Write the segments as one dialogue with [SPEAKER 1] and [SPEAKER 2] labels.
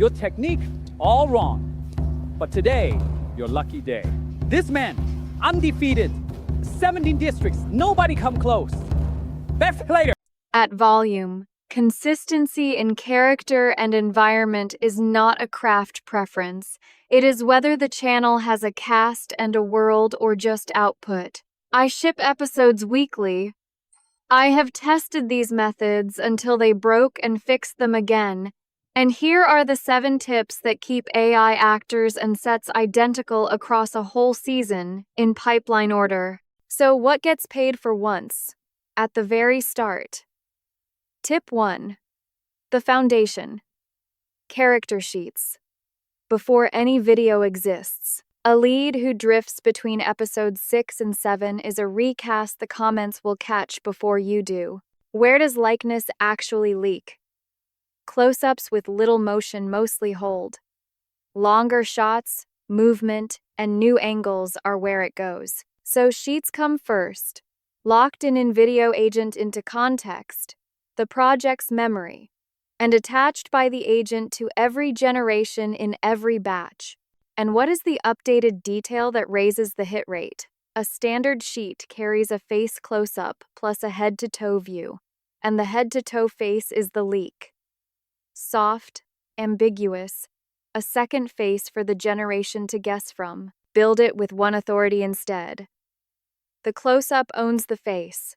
[SPEAKER 1] Your technique, all wrong. But today, your lucky day. This man, undefeated. 17 districts, nobody come close. Best player.
[SPEAKER 2] At volume, consistency in character and environment is not a craft preference. It is whether the channel has a cast and a world or just output. I ship episodes weekly. I have tested these methods until they broke and fixed them again. And here are the 7 tips that keep AI actors and sets identical across a whole season in pipeline order. So what gets paid for once? At the very start. Tip 1. The foundation. Character sheets. Before any video exists, a lead who drifts between episodes 6 and 7 is a recast the comments will catch before you do. Where does likeness actually leak? Close-ups with little motion mostly hold. Longer shots, movement, and new angles are where it goes. So sheets come first, locked in video agent into context, the project's memory, and attached by the agent to every generation in every batch. And what is the updated detail that raises the hit rate? A standard sheet carries a face close-up plus a head-to-toe view, and the head-to-toe face is the leak. Soft, ambiguous, a second face for the generation to guess from. Build it with one authority instead. The close-up owns the face,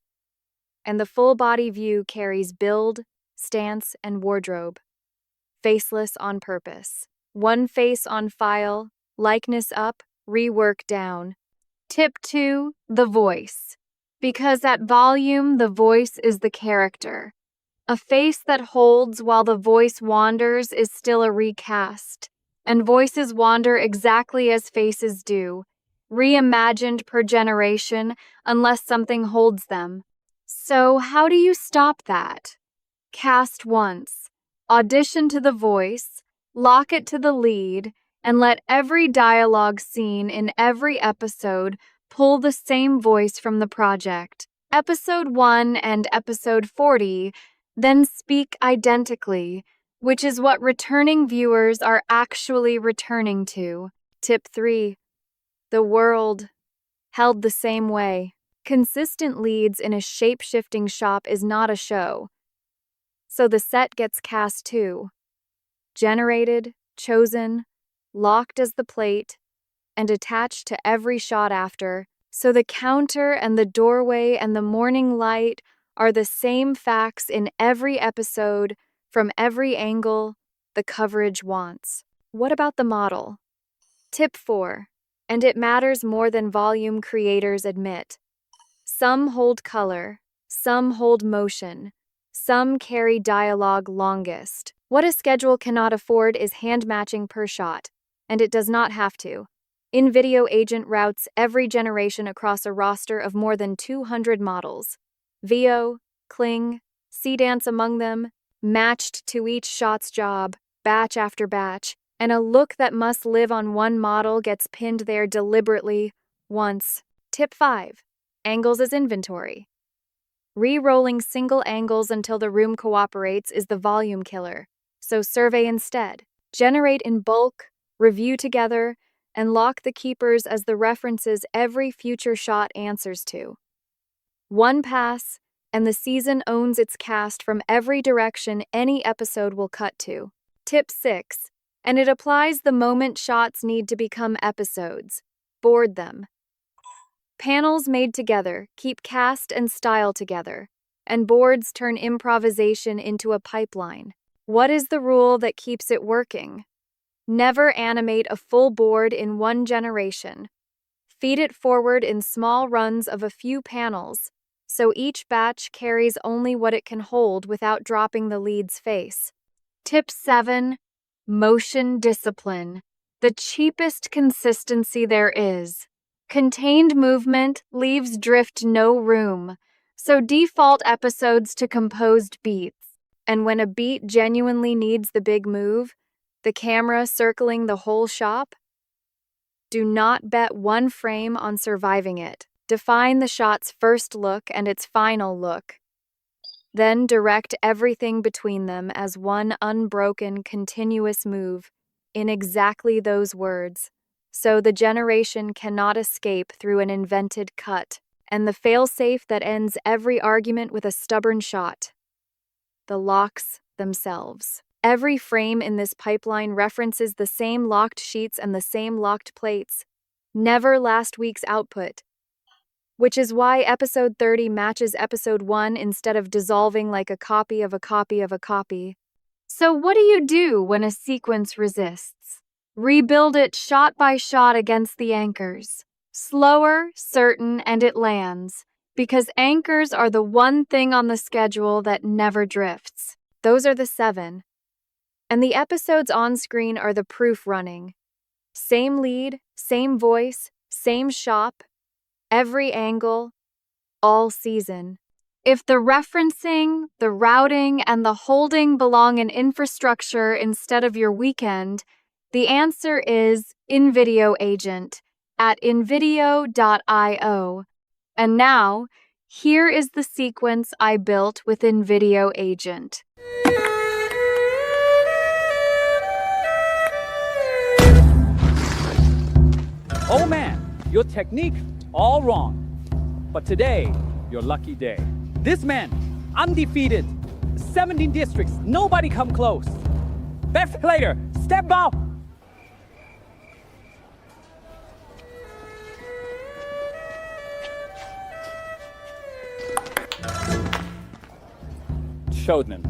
[SPEAKER 2] and the full-body view carries build, stance, and wardrobe. Faceless on purpose. One face on file, likeness up, rework down. Tip 2, the voice. Because at volume, the voice is the character. A face that holds while the voice wanders is still a recast, and voices wander exactly as faces do, reimagined per generation unless something holds them. So how do you stop that? Cast once, audition to the voice, lock it to the lead, and let every dialogue scene in every episode pull the same voice from the project. Episode 1 and episode 40 then speak identically, which is what returning viewers are actually returning to. Tip 3. The world. Held the same way. Consistent leads in a shape-shifting shop is not a show. So the set gets cast too. Generated, chosen, locked as the plate, and attached to every shot after, so the counter and the doorway and the morning light are the same facts in every episode, from every angle the coverage wants. What about the model? Tip 4, and it matters more than volume creators admit. Some hold color, some hold motion, some carry dialogue longest. What a schedule cannot afford is hand matching per shot, and it does not have to. InVideo Agent routes every generation across a roster of more than 200 models. VO, Kling, C-Dance among them, matched to each shot's job, batch after batch, and a look that must live on one model gets pinned there deliberately, once. Tip 5. Angles as inventory. Re-rolling single angles until the room cooperates is the volume killer, so survey instead. Generate in bulk, review together, and lock the keepers as the references every future shot answers to. One pass, and the season owns its cast from every direction any episode will cut to. Tip 6, and it applies the moment shots need to become episodes. Board them. Panels made together keep cast and style together, and boards turn improvisation into a pipeline. What is the rule that keeps it working? Never animate a full board in one generation. Feed it forward in small runs of a few panels, so each batch carries only what it can hold without dropping the lead's face. Tip 7. Motion discipline. The cheapest consistency there is. Contained movement leaves drift no room, so default episodes to composed beats. And when a beat genuinely needs the big move, the camera circling the whole shop, do not bet one frame on surviving it. Define the shot's first look and its final look. Then direct everything between them as one unbroken, continuous move, in exactly those words. So the generation cannot escape through an invented cut, and the failsafe that ends every argument with a stubborn shot. The locks themselves. Every frame in this pipeline references the same locked sheets and the same locked plates. Never last week's output. Which is why episode 30 matches episode 1 instead of dissolving like a copy of a copy of a copy. So what do you do when a sequence resists? Rebuild it shot by shot against the anchors. Slower, certain, and it lands. Because anchors are the one thing on the schedule that never drifts. Those are the 7. And the episodes on screen are the proof running. Same lead, same voice, same shop, every angle, all season. If the referencing, the routing, and the holding belong in infrastructure instead of your weekend, the answer is InVideo Agent at invideo.io. And now, here is the sequence I built with InVideo Agent.
[SPEAKER 1] Oh man, your technique all wrong. But today, your lucky day. This man, undefeated. 17 districts, nobody come close. Best player, step out. Showed them.